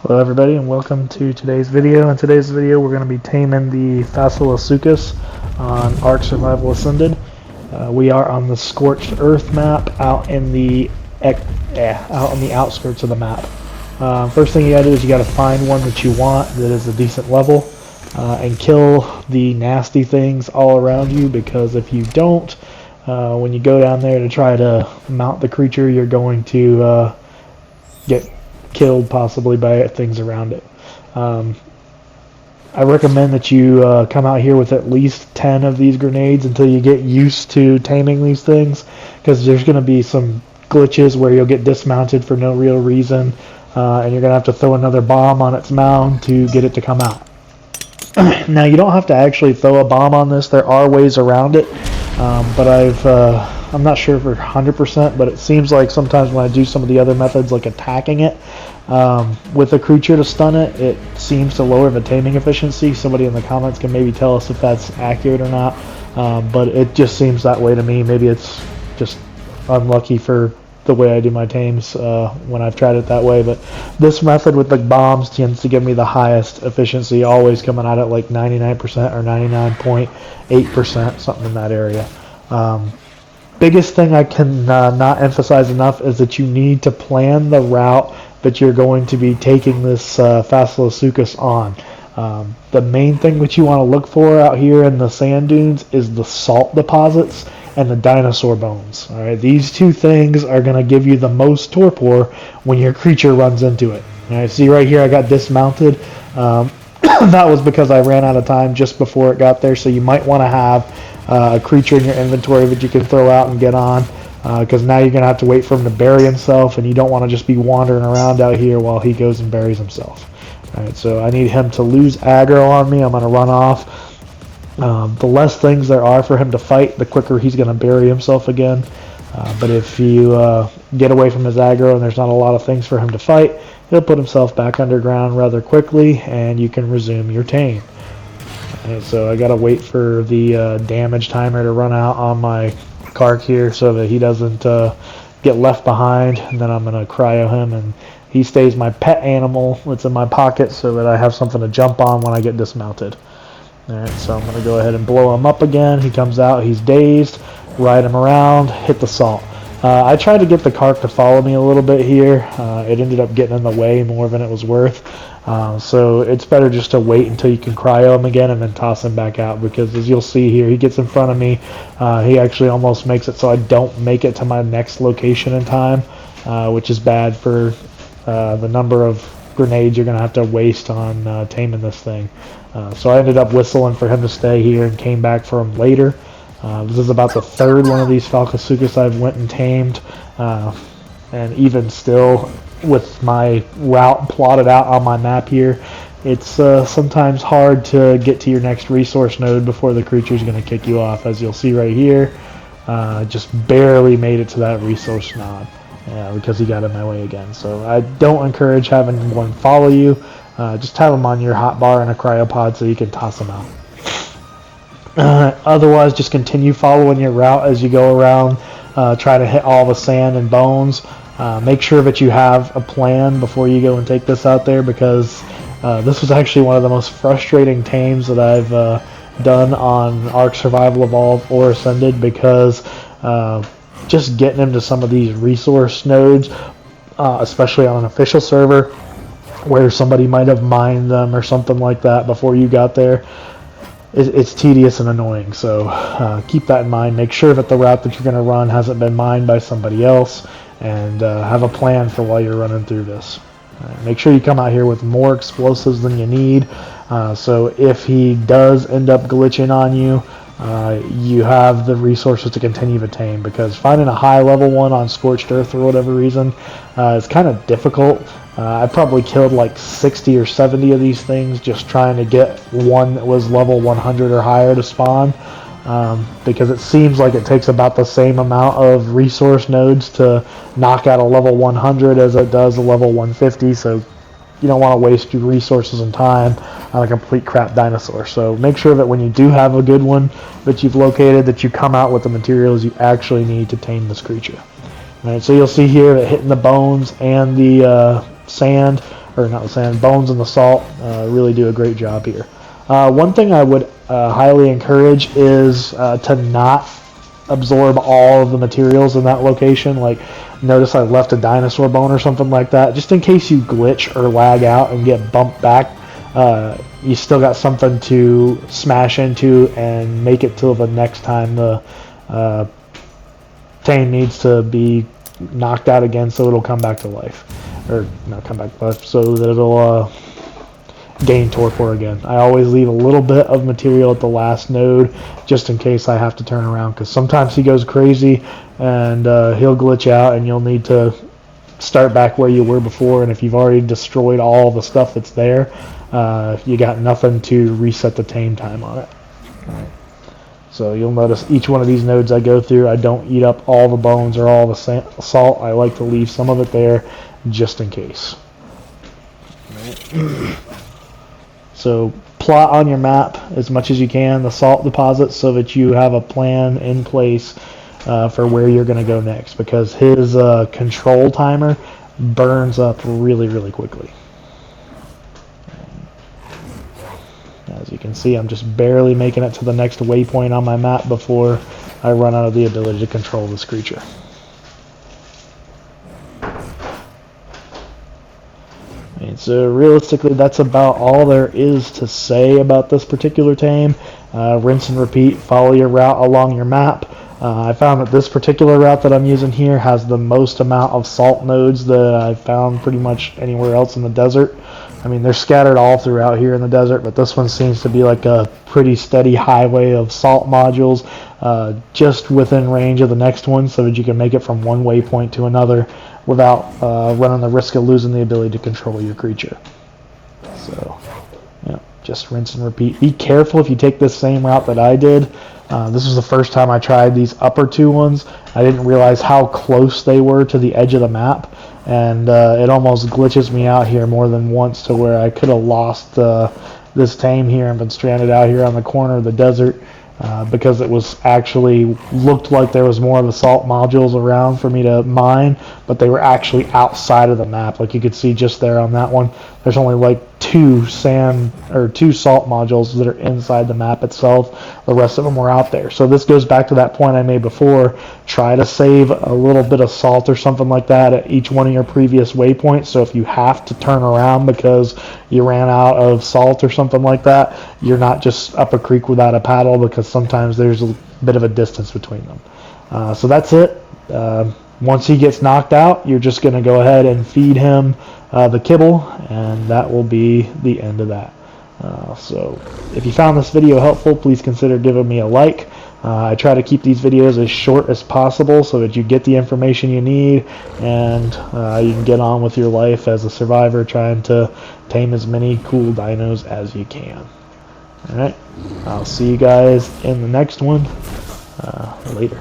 Hello everybody and welcome to today's video. In today's video we're going to be taming the Fasolasuchus on Ark Ascended. We are on the Scorched Earth map out in the outskirts of the map. First thing you gotta do is you gotta find one that you want that is a decent level and kill the nasty things all around you, because if you don't, when you go down there to try to mount the creature, you're going to get killed possibly by things around it. I recommend that you come out here with at least 10 of these grenades until you get used to taming these things, because there's going to be some glitches where you'll get dismounted for no real reason, and you're going to have to throw another bomb on its mound to get it to come out. Now you don't have to actually throw a bomb on this. There are ways around it, but I'm not sure for 100%, but it seems like sometimes when I do some of the other methods, like attacking it with a creature to stun it, it seems to lower the taming efficiency. Somebody in the comments can maybe tell us if that's accurate or not, but it just seems that way to me. Maybe it's just unlucky for the way I do my tames when I've tried it that way, but this method with the bombs tends to give me the highest efficiency, always coming out at like 99% or 99.8%, something in that area. Biggest thing I can not emphasize enough is that you need to plan the route that you're going to be taking this Fasolosuchus on. The main thing that you want to look for out here in the sand dunes is the salt deposits and the dinosaur bones. All right, these two things are going to give you the most torpor when your creature runs into it. All right, see right here I got dismounted. That was because I ran out of time just before it got there, so you might want to have a creature in your inventory that you can throw out and get on, because now you're going to have to wait for him to bury himself, and you don't want to just be wandering around out here while he goes and buries himself. Alright, so I need him to lose aggro on me. I'm going to run off. The less things there are for him to fight, the quicker he's going to bury himself again. But if you get away from his aggro and there's not a lot of things for him to fight, he'll put himself back underground rather quickly, and you can resume your tame. And so I gotta wait for the damage timer to run out on my Kark here so that he doesn't get left behind, and then I'm gonna cryo him, and he stays my pet animal that's in my pocket so that I have something to jump on when I get dismounted. Alright, so I'm gonna go ahead and blow him up again. He comes out, he's dazed, ride him around, hit the salt. I tried to get the Kark to follow me a little bit here. It ended up getting in the way more than it was worth. So it's better just to wait until you can cryo him again and then toss him back out, because as you'll see here, he gets in front of me. He actually almost makes it so I don't make it to my next location in time, which is bad for the number of grenades you're going to have to waste on taming this thing. So I ended up whistling for him to stay here and came back for him later. This is about the third one of these Fasolosuchus I've went and tamed, and even still, with my route plotted out on my map here, it's sometimes hard to get to your next resource node before the creature's going to kick you off. As you'll see right here, just barely made it to that resource node because he got in my way again. So I don't encourage having one follow you. Just have them on your hotbar in a cryopod so you can toss them out. Otherwise, just continue following your route as you go around. Try to hit all the sand and bones. Make sure that you have a plan before you go and take this out there, because this was actually one of the most frustrating tames that I've done on Ark Survival Evolved or Ascended, because just getting him to some of these resource nodes, especially on an official server where somebody might have mined them or something like that before you got there, it's tedious and annoying. So keep that in mind. Make sure that the route that you're going to run hasn't been mined by somebody else, and have a plan for while you're running through this. Make sure you come out here with more explosives than you need, so if he does end up glitching on you, you have the resources to continue to tame, because finding a high level one on Scorched Earth for whatever reason is kind of difficult. I probably killed like 60 or 70 of these things just trying to get one that was level 100 or higher to spawn, because it seems like it takes about the same amount of resource nodes to knock out a level 100 as it does a level 150, so you don't want to waste your resources and time on a complete crap dinosaur. So make sure that when you do have a good one that you've located, that you come out with the materials you actually need to tame this creature. All right, so you'll see here that hitting the bones and the sand or not the sand, bones and the salt really do a great job here. One thing I would highly encourage is to not absorb all of the materials in that location. Like, notice I left a dinosaur bone or something like that, just in case you glitch or lag out and get bumped back. You still got something to smash into and make it till the next time the Tame needs to be knocked out again, so it'll come back to life, or not come back to life, so that it'll gain torpor again. I always leave a little bit of material at the last node just in case I have to turn around, because sometimes he goes crazy and he'll glitch out and you'll need to start back where you were before, and if you've already destroyed all the stuff that's there, you got nothing to reset the tame time on it. Right. So you'll notice each one of these nodes I go through, I don't eat up all the bones or all the salt. I like to leave some of it there just in case. Right. So plot on your map as much as you can the salt deposits so that you have a plan in place for where you're going to go next, because his control timer burns up really, really quickly. As you can see, I'm just barely making it to the next waypoint on my map before I run out of the ability to control this creature. And so realistically, that's about all there is to say about this particular tame. Rinse and repeat, follow your route along your map. I found that this particular route that I'm using here has the most amount of salt nodes that I've found pretty much anywhere else in the desert. I mean, they're scattered all throughout here in the desert, but this one seems to be like a pretty steady highway of salt modules just within range of the next one, so that you can make it from one waypoint to another without running the risk of losing the ability to control your creature. So, yeah, just rinse and repeat. Be careful if you take this same route that I did. This was the first time I tried these upper two ones. I didn't realize how close they were to the edge of the map, and it almost glitches me out here more than once to where I could have lost this tame here and been stranded out here on the corner of the desert because it was actually looked like there was more of the salt modules around for me to mine, but they were actually outside of the map. Like you could see just there on that one, there's only like two salt modules that are inside the map itself. The rest of them were out there. So this goes back to that point I made before. Try to save a little bit of salt or something like that at each one of your previous waypoints, so if you have to turn around because you ran out of salt or something like that, you're not just up a creek without a paddle, because sometimes there's a bit of a distance between them. So that's it. Once he gets knocked out, you're just going to go ahead and feed him the kibble, and that will be the end of that. So if you found this video helpful, please consider giving me a like. I try to keep these videos as short as possible so that you get the information you need, and you can get on with your life as a survivor trying to tame as many cool dinos as you can. Alright, I'll see you guys in the next one. Later.